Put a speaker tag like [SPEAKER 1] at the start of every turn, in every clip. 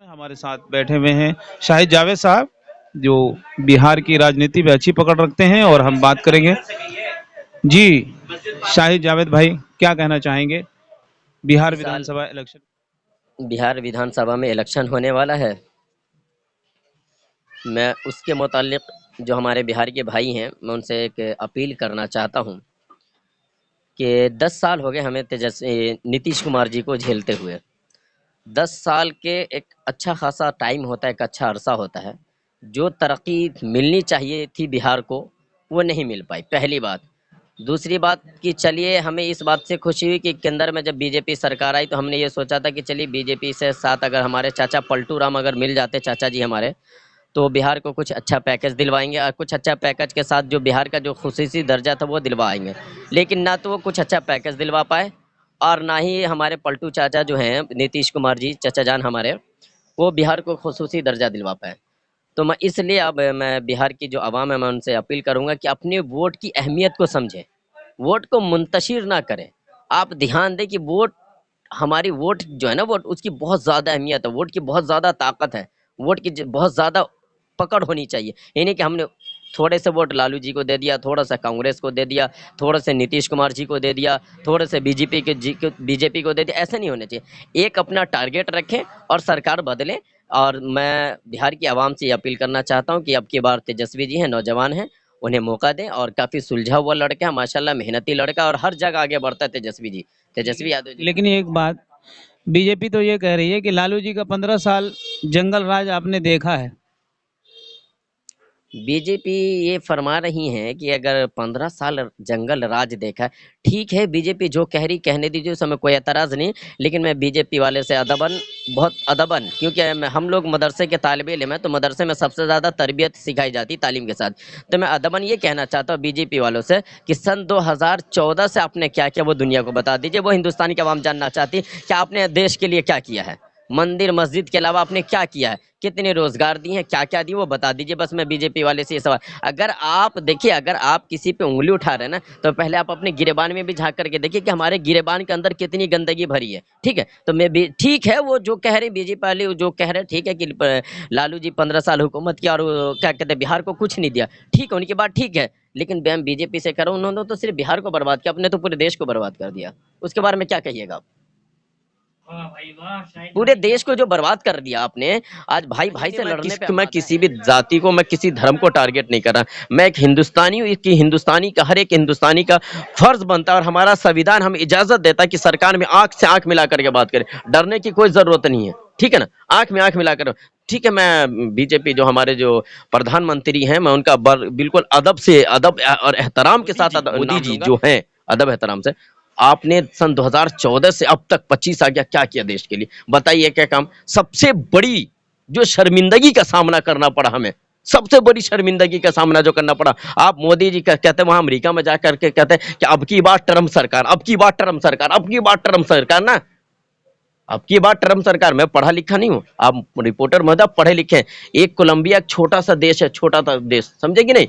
[SPEAKER 1] हमारे साथ बैठे हुए हैं शाहिद जावेद साहब, जो बिहार की राजनीति में अच्छी पकड़ रखते हैं और हम बात करेंगे। जी, शाहिद जावेद भाई, क्या कहना चाहेंगे बिहार
[SPEAKER 2] इस साल
[SPEAKER 1] विधानसभा इलेक्शन?
[SPEAKER 2] बिहार विधानसभा में इलेक्शन होने वाला है। मैं उसके मुतालिक जो हमारे बिहार के भाई हैं, मैं उनसे एक अपील करना चाहता हूं कि 10 साल हो गए हमें तेजस्वी नीतीश कुमार जी को झेलते हुए। 10 साल के एक अच्छा खासा टाइम होता है, एक अच्छा अरसा होता है। जो तरक्की मिलनी चाहिए थी बिहार को, वो नहीं मिल पाई, पहली बात। दूसरी बात कि चलिए हमें इस बात से खुशी हुई कि केंद्र में जब बीजेपी सरकार आई तो हमने ये सोचा था कि चलिए बीजेपी से साथ अगर हमारे चाचा पलटू राम अगर मिल जाते, चाचा जी हमारे, तो बिहार को कुछ अच्छा पैकेज दिलवाएंगे और कुछ अच्छा पैकेज के साथ जो बिहार का जो खुसूसी दर्जा था वो दिलवाएंगे। लेकिन ना तो वो कुछ अच्छा पैकेज दिलवा पाए और ना ही हमारे पलटू चाचा जो हैं नीतीश कुमार जी चाचा जान हमारे, वो बिहार को खुसूसी दर्जा दिलवा पाए। तो मैं इसलिए अब मैं बिहार की जो आवाम है मैं उनसे अपील करूंगा कि अपने वोट की अहमियत को समझें, वोट को मुंतशिर ना करें। आप ध्यान दें कि वोट, हमारी वोट जो है ना, वोट उसकी बहुत ज़्यादा अहमियत है, वोट की बहुत ज़्यादा ताकत है, वोट की बहुत ज़्यादा पकड़ होनी चाहिए। ये नहीं कि हमने थोड़े से वोट लालू जी को दे दिया, थोड़ा सा कांग्रेस को दे दिया, थोड़े से नीतीश कुमार जी को दे दिया, थोड़े से बीजेपी को दे दिया, ऐसा नहीं होना चाहिए। एक अपना टारगेट रखें और सरकार बदलें। और मैं बिहार की आवाम से ये अपील करना चाहता हूँ कि अब की बार तेजस्वी जी हैं, नौजवान हैं, उन्हें मौका दें। और काफ़ी सुलझा हुआ लड़का है माशाल्लाह, मेहनती लड़का, और हर जगह आगे बढ़ता है तेजस्वी जी, तेजस्वी यादव जी।
[SPEAKER 1] लेकिन एक बात, बीजेपी तो ये कह रही है कि लालू जी का 15 साल जंगल राज आपने देखा है।
[SPEAKER 2] बीजेपी ये फरमा रही हैं कि अगर 15 साल जंगल राज देखा है, ठीक है, बीजेपी जो कह रही कहने दीजिए, उस समय कोई एतराज़ नहीं। लेकिन मैं बीजेपी वाले से अदबन, बहुत अदबन, क्योंकि हम लोग मदरसे के तालिब इल्म हैं, तो मदरसे में सबसे ज़्यादा तरबियत सिखाई जाती है तालीम के साथ। तो मैं अदबन ये कहना चाहता हूँ बीजेपी वालों से कि सन 2014 से आपने क्या किया वो दुनिया को बता दीजिए। वो हिंदुस्तानी की आवाम जानना चाहती है कि आपने देश के लिए क्या किया है, मंदिर मस्जिद के अलावा आपने क्या किया है, कितने रोजगार दिए हैं, क्या क्या दिए, वो बता दीजिए। बस मैं बीजेपी वाले से ये सवाल, अगर आप देखिए, अगर आप किसी पे उंगली उठा रहे हैं ना, तो पहले आप अपने गिरेबान में भी झांक करके देखिए कि हमारे गिरेबान के अंदर कितनी गंदगी भरी है। ठीक है, तो मैं भी, ठीक है, वो जो कह रहे बीजेपी वाले, वो जो कह रहे ठीक है कि लालू जी 15 साल हुकूमत किया और क्या कहते हैं बिहार को कुछ नहीं दिया, ठीक है, उनकी बात ठीक है। लेकिन मैं बीजेपी से कह रहा हूँ, उन्होंने तो सिर्फ बिहार को बर्बाद किया, अपने तो पूरे देश को बर्बाद कर दिया। उसके बारे में क्या कहिएगा आप? पूरे देश को जो बर्बाद कर दिया आपने। आज भाई भाई से लड़ने पे मैं किसी भी जाति को, मैं किसी धर्म को टारगेट नहीं कर रहा। मैं एक हिंदुस्तानी हूँ, इसकी हिंदुस्तानी का, हर एक हिंदुस्तानी का फर्ज बनता है और हमारा संविधान हमें इजाजत देता है कि सरकार में आंख से आंख मिला करके बात करें, डरने की कोई जरूरत नहीं है। ठीक है ना, आंख में आंख मिलाकर। ठीक है, मैं बीजेपी जो हमारे जो प्रधानमंत्री हैं, मैं उनका बिल्कुल अदब से, अदब और एहतराम के साथ मोदी जी जो हैं, अदब एहतराम से। आपने सन 2014 से अब तक 25 आ गया, क्या किया देश के लिए बताइए, क्या काम? सबसे बड़ी जो शर्मिंदगी का सामना करना पड़ा हमें, सबसे बड़ी शर्मिंदगी का सामना जो करना पड़ा, आप मोदी जी कहते हैं वहां अमेरिका में जाकर के कहते हैं कि अब की बार ट्रम्प सरकार, अब की बार ट्रम्प सरकार, अब की बार ट्रम्प सरकार ना। अब की बार ट्रम्प सरकार, मैं पढ़ा लिखा नहीं हूं, आप रिपोर्टर महोदय पढ़े लिखे हैं। एक कोलंबिया एक छोटा सा देश है, छोटा सा देश, समझे कि नहीं?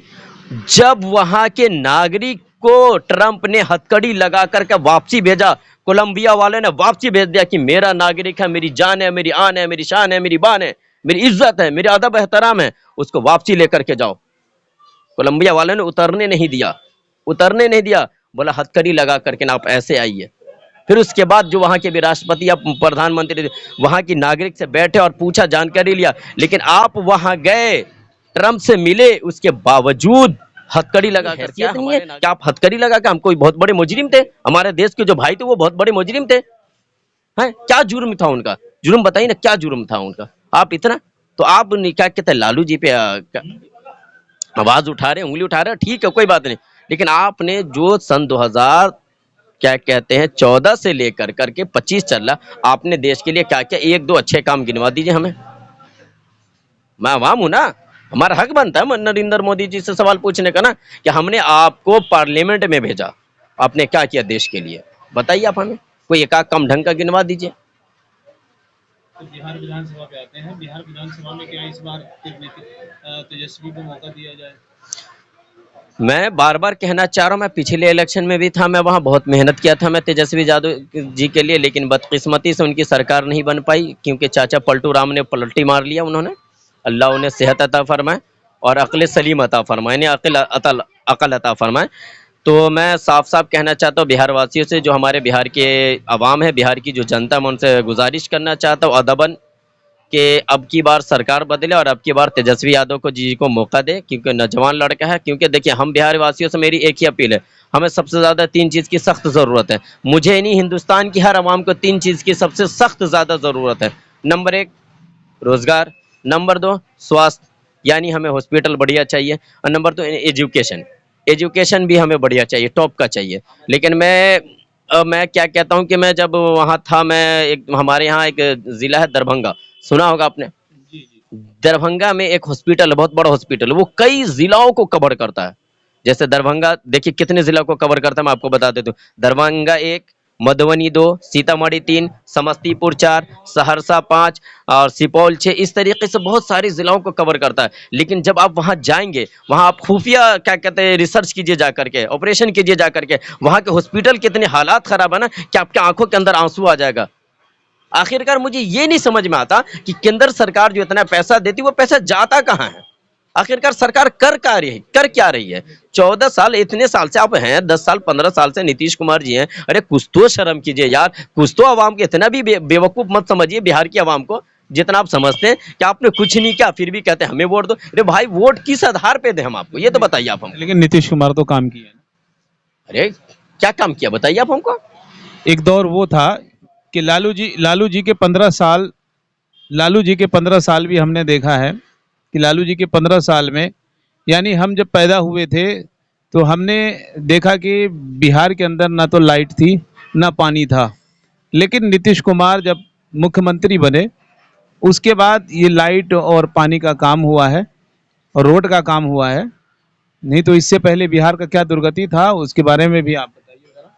[SPEAKER 2] जब वहां के नागरिक को ट्रंप ने हथकड़ी लगा करके वापसी भेजा, कोलंबिया वाले ने वापसी भेज दिया कि मेरा नागरिक है, मेरी जान है, मेरी आन है, मेरी शान है, मेरी बान है, मेरी इज्जत है, मेरी अदब एहतराम है, उसको वापसी लेकर के जाओ। कोलंबिया वाले ने उतरने नहीं दिया, उतरने नहीं दिया, बोला हथकड़ी लगा करके ना आप ऐसे आइए। फिर उसके बाद जो वहां के भी राष्ट्रपति या प्रधानमंत्री वहां की नागरिक से बैठे और पूछा, जानकारी लिया। लेकिन आप वहां गए, ट्रंप से मिले, उसके बावजूद हथकड़ी लगा कर, हैसियत नहीं है कि आप हथकड़ी लगा के, हम कोई बहुत बड़े मुजरिम थे, हमारे देश के जो भाई थे वो बहुत बड़े मुजरिम थे, हैं? क्या जुर्म था उनका? जुर्म बताइए ना, क्या जुर्म था उनका? आप इतना, तो आप क्या कहते हैं लालू जी पे आवाज उठा रहे, उंगली उठा रहे, ठीक है, कोई बात नहीं। लेकिन आपने जो सन 2000 क्या कहते हैं 14 से लेकर करके 25 चल रहा, आपने देश के लिए क्या क्या, एक दो अच्छे काम गिनवा दीजिए हमें। मैं अवाम हूं ना, हमारा हक बनता है नरेंद्र मोदी जी से सवाल पूछने का ना, कि हमने आपको पार्लियामेंट में भेजा, आपने क्या किया देश के लिए, बताइए आप हमें, कोई एक काम ढंग का गिनवा दीजिए।
[SPEAKER 1] तो बिहार विधानसभा पे आते हैं, बिहार विधानसभा में क्या इस बार तेजस्वी को मौका दिया जाए?
[SPEAKER 2] मैं बार बार कहना चाह रहा हूँ, मैं पिछले इलेक्शन में भी था, मैं वहाँ बहुत मेहनत किया था मैं तेजस्वी यादव जी के लिए, लेकिन बदकिस्मती से उनकी सरकार नहीं बन पाई क्योंकि चाचा पलटू राम ने पलटी मार लिया उन्होंने। अल्लाह उन्हें सेहत अता फरमाए और अक्ल सलीम अता फरमाए, यानी अकल अता फरमाए। तो मैं साफ साफ कहना चाहता हूँ बिहार वासियों से, जो हमारे बिहार के अवाम है, बिहार की जो जनता है, मैं उनसे गुजारिश करना चाहता हूँ अदबन कि अब की बार सरकार बदले और अब की बार तेजस्वी यादव को जी को मौका दे, क्योंकि नौजवान लड़का है। क्योंकि देखिए, हम बिहार वासियों से मेरी एक ही अपील है, हमें सबसे ज़्यादा 3 चीज़ की सख्त ज़रूरत है। मुझे नहीं, हिंदुस्तान की हर आवाम को 3 चीज़ की सबसे सख्त ज़्यादा ज़रूरत है। नंबर 1 रोज़गार, नंबर 2 स्वास्थ्य, यानी हमें हॉस्पिटल बढ़िया चाहिए, और नंबर 2 एजुकेशन। एजुकेशन भी हमें बढ़िया चाहिए, टॉप का चाहिए। लेकिन मैं क्या कहता हूँ कि मैं जब वहाँ था, मैं एक हमारे यहाँ एक ज़िला है दरभंगा, सुना होगा आपने। दरभंगा में एक हॉस्पिटल है, बहुत बड़ा हॉस्पिटल, वो कई जिलाओं को कवर करता है। जैसे दरभंगा देखिए कितने जिला को कवर करता है, मैं आपको बता देता हूँ। दरभंगा 1, मधुबनी 2, सीतामढ़ी 3, समस्तीपुर 4, सहरसा 5 और सुपौल 6, इस तरीके से बहुत सारे जिलाओं को कवर करता है। लेकिन जब आप वहाँ जाएंगे, वहाँ आप खुफिया क्या कहते हैं रिसर्च कीजिए जा करके, ऑपरेशन कीजिए जा करके, वहाँ के हॉस्पिटल के इतने हालात खराब है ना कि आपके आंखों के अंदर आंसू आ जाएगा। आखिरकार मुझे ये नहीं समझ में आता कि केंद्र सरकार जो इतना पैसा देती, वो पैसा जाता कहाँ है। आखिरकार सरकार कर क्या रही है। 14 साल, इतने साल से आप हैं, 10 साल 15 साल से नीतीश कुमार जी हैं। अरे कुछ तो शर्म कीजिए यार, कुछ तो आवाम के, इतना भी बेवकूफ मत समझिए बिहार की आवाम को जितना आप समझते हैं कि आपने कुछ नहीं किया फिर भी कहते हैं हमें वोट दो। अरे भाई, वोट किस आधार पे दे हम आपको, ये तो बताइए आप हमको।
[SPEAKER 1] लेकिन नीतीश कुमार तो काम किया है।
[SPEAKER 2] अरे क्या काम किया बताइए आप हमको।
[SPEAKER 1] एक दौर वो था कि लालू जी के 15 साल, लालू जी के 15 साल भी हमने देखा है कि लालू जी के 15 साल में, यानी हम जब पैदा हुए थे तो हमने देखा कि बिहार के अंदर ना तो लाइट थी ना पानी था। लेकिन नीतीश कुमार जब मुख्यमंत्री बने, उसके बाद ये लाइट और पानी का काम हुआ है और रोड का काम हुआ है। नहीं तो इससे पहले बिहार का क्या दुर्गति था, उसके बारे में भी आप बताइए जरा।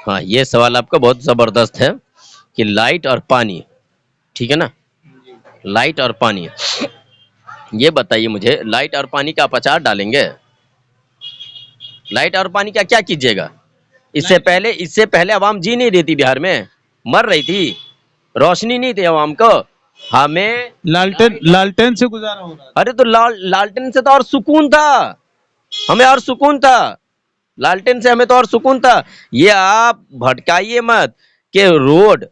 [SPEAKER 2] हाँ, ये सवाल आपका बहुत जबरदस्त है कि लाइट और पानी, ठीक है ना, लाइट और पानी, ये बताइए मुझे, लाइट और पानी का आप अचार डालेंगे? लाइट और पानी का क्या कीजिएगा? इससे पहले आवाम जी नहीं रही थी बिहार में, मर रही थी, रोशनी नहीं थी आवाम को। हमें
[SPEAKER 1] लालटेन लालटेन से गुजारा हो रहा था।
[SPEAKER 2] अरे तो लालटेन से तो और सुकून था, हमें और सुकून था, लालटेन से हमें तो और सुकून था। ये आप भटकाइए मत कि रोड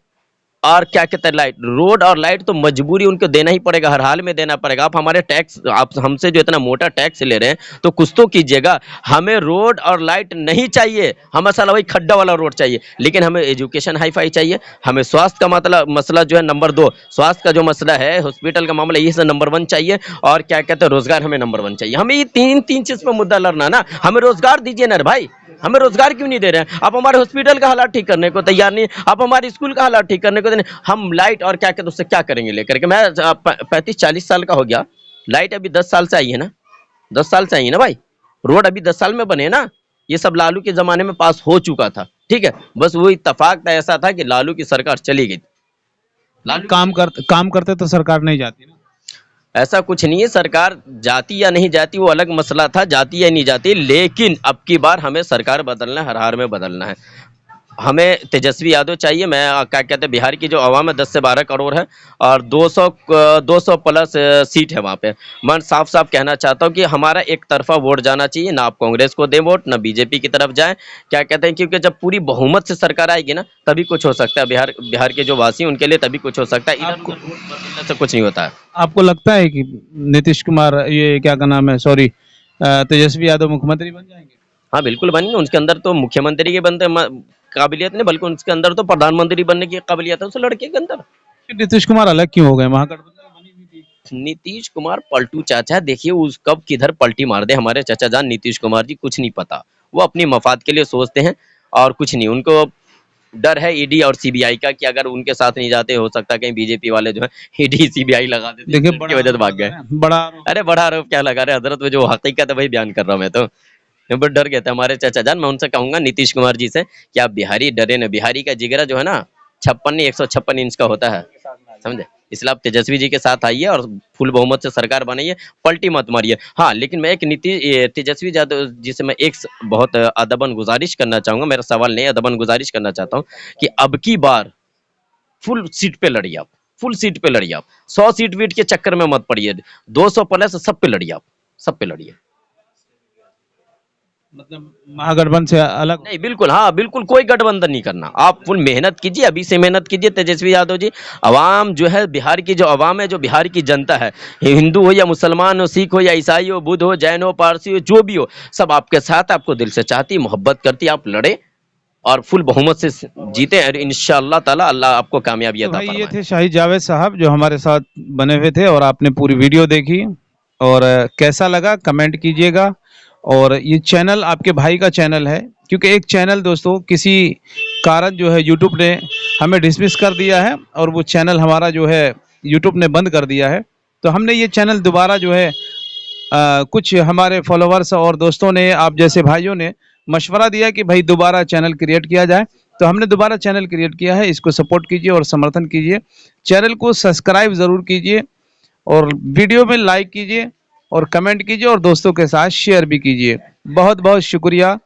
[SPEAKER 2] और क्या कहते हैं लाइट, रोड और लाइट तो मजबूरी उनको देना ही पड़ेगा, हर हाल में देना पड़ेगा। आप हमारे टैक्स, आप हमसे जो इतना मोटा टैक्स ले रहे हैं तो कुछ तो कीजिएगा। हमें रोड और लाइट नहीं चाहिए, हमें साला वही खड्डा वाला रोड चाहिए, लेकिन हमें एजुकेशन हाई फाई चाहिए। हमें स्वास्थ्य का मसला जो है नंबर 2, स्वास्थ्य का जो मसला है, हॉस्पिटल का मामला, ये सब नंबर 1 चाहिए। और क्या कहते हैं रोजगार हमें नंबर 1 चाहिए। हमें ये तीन चीज पर मुद्दा लड़ना ना। हमें रोजगार दीजिए ना भाई, हमें रोजगार क्यों नहीं दे रहे हैं? आप हमारे हॉस्पिटल का हालात ठीक करने को तैयार नहीं, आप हमारे स्कूल का हालात ठीक करने को नहीं। हम लाइट और क्या कहते उससे क्या करेंगे लेकर के? मैं 35-40 साल का हो गया, लाइट अभी 10 साल से आई है ना, 10 साल से आई है ना भाई, रोड अभी 10 साल में बने ना। ये सब लालू के जमाने में पास हो चुका था, ठीक है, बस वो इत्तेफाक था, ऐसा था कि लालू की सरकार चली गई। लालू
[SPEAKER 1] काम करते तो सरकार नहीं जाती ना।
[SPEAKER 2] ऐसा कुछ नहीं है, सरकार जाती या नहीं जाती वो अलग मसला था, जाती या नहीं जाती, लेकिन अब की बार हमें सरकार बदलना है, हर हाल में बदलना है। हमें तेजस्वी यादव चाहिए। मैं क्या कहते हैं, बिहार की जो आवाम है 10 से 12 करोड़ है और 200 प्लस सीट है वहाँ पे। मैं साफ साफ कहना चाहता हूँ कि हमारा एक तरफा वोट जाना चाहिए, ना आप कांग्रेस को दें वोट, ना बीजेपी की तरफ जाएं। क्या कहते हैं, क्योंकि जब पूरी बहुमत से सरकार आएगी ना, तभी कुछ हो सकता है। बिहार के जो वासी उनके लिए तभी कुछ हो सकता है, इधर उधर वोट बदलने से कुछ नहीं होता है।
[SPEAKER 1] आपको लगता है कि नीतीश कुमार, ये क्या का नाम है, सॉरी, तेजस्वी यादव मुख्यमंत्री बन जाएंगे?
[SPEAKER 2] हाँ बिल्कुल बनेंगे, उनके अंदर तो मुख्यमंत्री के बनते काबिलियत नहीं, बल्कि उनके अंदर तो प्रधानमंत्री बनने की काबिलियत है उस लड़के के अंदर।
[SPEAKER 1] नीतीश कुमार अलग क्यों हो गए? महागठबंधन बनी हुई थी।
[SPEAKER 2] नीतीश कुमार पलटू चाचा, देखिए उस कब किधर पलटी मार दे हमारे चाचा जान नीतीश कुमार जी, कुछ नहीं पता। वो अपनी मफाद के लिए सोचते हैं और कुछ नहीं। उनको डर है ईडी और सीबीआई का कि अगर उनके साथ नहीं जाते, हो सकता है कहीं बीजेपी वाले जो है ईडी सीबीआई लगा देते,
[SPEAKER 1] देखिए
[SPEAKER 2] की वजह से भाग गए।
[SPEAKER 1] बड़ा
[SPEAKER 2] अरे बड़ा आरोप क्या लगा रहे हजरत, में जो हकीकत है वही बयान कर रहा हूँ मैं तो। बट डर गए थे हमारे चाचा जान। मैं उनसे कहूंगा नीतीश कुमार जी से कि आप बिहारी डरे न, बिहारी का जिगरा जो है ना 56 नहीं 156 इंच का होता है, समझे। इसलिए आप तेजस्वी जी के साथ आइए और फुल बहुमत से सरकार बनाइए, पलटी मत मारिए। हाँ, लेकिन मैं एक तेजस्वी यादव जी से मैं एक बहुत अदबन गुजारिश करना चाहूंगा, मेरा सवाल नहीं, अदबन गुजारिश करना चाहता हूँ कि अब की बार फुल सीट पे लड़िए आप, फुल सीट पे लड़िए आप, 100 सीट वीट के चक्कर में मत पड़िए, 200 प्लस सब पे लड़िए आप, सब पे लड़िए।
[SPEAKER 1] मतलब महागठबंधन से अलग।
[SPEAKER 2] नहीं बिल्कुल, हाँ बिल्कुल, कोई गठबंधन नहीं करना, आप फुल मेहनत कीजिए, अभी से मेहनत कीजिए तेजस्वी यादव जी। अवाम जो है, बिहार की जो अवाम है, जो बिहार की जनता है, हिंदू हो या मुसलमान हो, सिख हो या ईसाई हो, बुद्ध हो, जैन हो, पारसी हो, जो भी हो, सब आपके साथ, आपको दिल से चाहती, मोहब्बत करती, आप लड़े और फुल बहुमत से जीते, और इंशाअल्लाह ताला अल्लाह आपको कामयाबी
[SPEAKER 1] तो
[SPEAKER 2] अता
[SPEAKER 1] भाई ये
[SPEAKER 2] फरमाए।
[SPEAKER 1] थे शाहिद जावेद साहब जो हमारे साथ बने हुए थे, और आपने पूरी वीडियो देखी, और कैसा लगा कमेंट कीजिएगा। और ये चैनल आपके भाई का चैनल है, क्योंकि एक चैनल दोस्तों किसी कारण जो है यूट्यूब ने हमें डिसमिस कर दिया है, और वो चैनल हमारा जो है यूट्यूब ने बंद कर दिया है। तो हमने ये चैनल दोबारा जो है कुछ हमारे फॉलोवर्स और दोस्तों ने, आप जैसे भाइयों ने मशवरा दिया कि भाई दोबारा चैनल क्रिएट किया जाए, तो हमने दोबारा चैनल क्रिएट किया है। इसको सपोर्ट कीजिए और समर्थन कीजिए, चैनल को सब्सक्राइब ज़रूर कीजिए, और वीडियो में लाइक कीजिए और कमेंट कीजिए, और दोस्तों के साथ शेयर भी कीजिए। बहुत बहुत शुक्रिया।